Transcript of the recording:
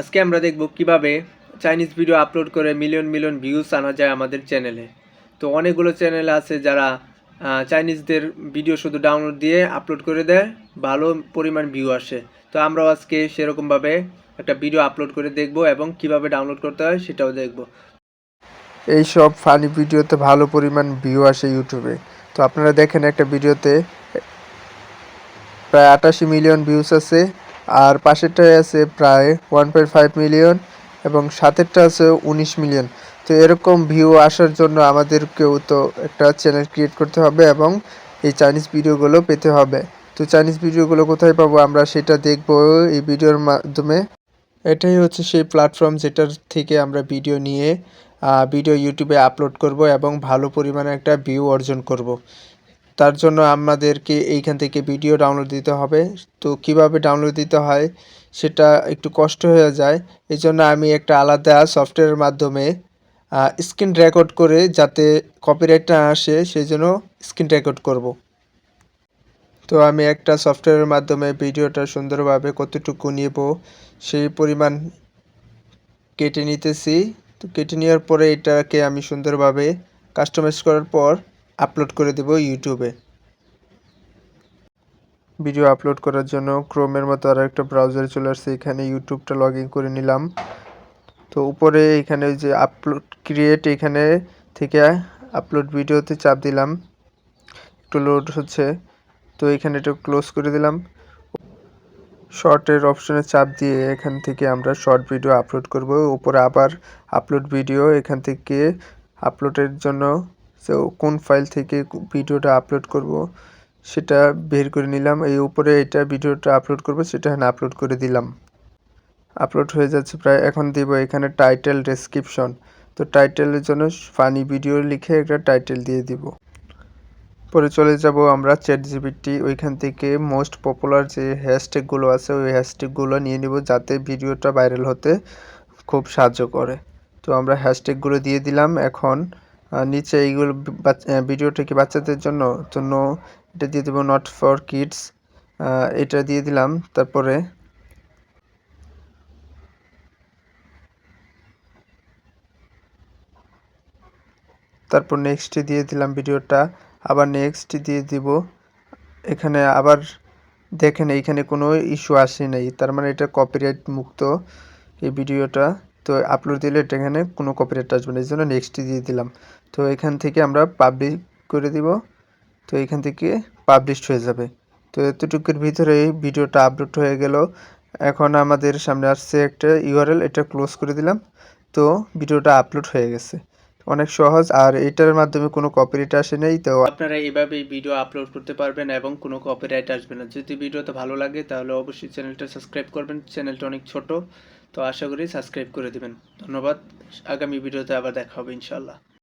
আজকে আমরা দেখব কিভাবে চাইনিজ ভিডিও আপলোড করে মিলিয়ন মিলিয়ন ভিউজ আনা যায় আমাদের চ্যানেলে। তো অনেকগুলো চ্যানেল আছে যারা চাইনিজদের ভিডিও শুধু ডাউনলোড দিয়ে আপলোড করে দেয়, ভালো পরিমাণ ভিউ আসে। তো আমরাও আজকে সেরকমভাবে একটা ভিডিও আপলোড করে দেখব এবং কিভাবে ডাউনলোড করতে হয় সেটাও দেখব। এই সব ফানি ভিডিওতে ভালো পরিমাণ ভিউ আসে ইউটিউবে। তো আপনারা দেখেন একটা ভিডিওতে প্রায় 88 মিলিয়ন ভিউজ আছে, আর পাশেরটায় আছে প্রায় 1.5 মিলিয়ন এবং সাতেরটা আছে 19 মিলিয়ন। তো এরকম ভিউ আসার জন্য আমাদেরকেও তো একটা চ্যানেল ক্রিয়েট করতে হবে এবং এই চাইনিজ ভিডিওগুলো পেতে হবে। তো চাইনিজ ভিডিওগুলো কোথায় পাবো আমরা সেটা দেখবো এই ভিডিওর মাধ্যমে। এটাই হচ্ছে সেই প্ল্যাটফর্ম যেটার থেকে আমরা ভিডিও নিয়ে ভিডিও ইউটিউবে আপলোড করব এবং ভালো পরিমাণে একটা ভিউ অর্জন করব। তার জন্য আমাদেরকে এইখান থেকে ভিডিও ডাউনলোড দিতে হবে। তো কিভাবে ডাউনলোড দিতে হয় সেটা একটু কষ্ট হয়ে যায়, এই জন্য আমি একটা আলাদা সফটওয়্যারের মাধ্যমে স্ক্রিন রেকর্ড করে যাতে কপিরাইট না আসে সেই জন্য স্ক্রিন রেকর্ড করব। তো আমি একটা সফটওয়্যারের মাধ্যমে ভিডিওটা সুন্দরভাবে কতটুকু নেব সেই পরিমাণ কেটে নিতেছি। তো কেটে নেওয়ার পরে এটাকে আমি সুন্দরভাবে কাস্টমাইজ করার পর আপলোড করে দেব ইউটিউবে। ভিডিও আপলোড করার জন্য ক্রোমের মতো আর একটা ব্রাউজারে চলে আসছে, এখানে ইউটিউবটা লগ ইন করে নিলাম। তো উপরে এখানে যে আপলোড ক্রিয়েট, এখানে থেকে আপলোড ভিডিওতে চাপ দিলাম, একটু লোড হচ্ছে। তো এখানে একটু ক্লোজ করে দিলাম। শর্টের অপশনে চাপ দিয়ে এখান থেকে আমরা শর্ট ভিডিও আপলোড করব। উপরে আবার আপলোড ভিডিও, এখান থেকে আপলোডের জন্য কোন ফাইল থেকে ভিডিওটা আপলোড করব সেটা বের করে নিলাম। এই উপরে এটা ভিডিওটা আপলোড করব সেটা এখানে আপলোড করে দিলাম। আপলোড হয়ে যাচ্ছে প্রায়। এখন দিব এখানে টাইটেল ডেসক্রিপশন। তো টাইটেলের জন্য ফানি ভিডিও লিখে একটা টাইটেল দিয়ে দিব। পরে চলে যাব আমরা চ্যাটজিপিটি, ওইখান থেকে মোস্ট পপুলার যে হ্যাশট্যাগুলো আছে ওই হ্যাশট্যাগুলো নিয়ে নিব যাতে ভিডিওটা ভাইরাল হতে খুব সাহায্য করে। তো আমরা হ্যাশট্যাগুলো দিয়ে দিলাম। এখন নিচে এইগুলো ভিডিওটা কি বাচ্চাদের জন্য জন্য এটা দিয়ে দেবো নট ফর কিডস, এটা দিয়ে দিলাম। তারপর নেক্সট দিয়ে দিলাম ভিডিওটা, আবার নেক্সট দিয়ে দিব। এখানে আবার দেখেন এইখানে কোনো ইস্যু আসে নাই, তার মানে এটা কপিরাইট মুক্ত এই ভিডিওটা। তো আপলোড দিলে এটা এখানে কোনো কপিরাইট আসবে না, এই জন্য নেক্সট দিয়ে দিলাম। তো এখান থেকে আমরা পাবলিশ করে দিব। তো এখান থেকে পাবলিশড হয়ে যাবে। তো এতটুকুর ভিতরে এই ভিডিওটা আপলোড হয়ে গেল। এখন আমাদের সামনে আসছে একটা ইউআরএল, এটা ক্লোজ করে দিলাম। তো ভিডিওটা আপলোড হয়ে গেছে। অনেক সহজ, আর এটার মাধ্যমে কোনো কপিরাইট আসে নাই। তো আপনারা এইভাবেই ভিডিও আপলোড করতে পারবেন এবং কোনো কপিরাইট আসবে না। যদি ভিডিওটা ভালো লাগে তাহলে অবশ্যই চ্যানেলটা সাবস্ক্রাইব করবেন। চ্যানেলটা অনেক ছোট, তো আশা করি সাবস্ক্রাইব করে দিবেন। ধন্যবাদ। আগামী ভিডিওতে আবার দেখা হবে ইনশাআল্লাহ।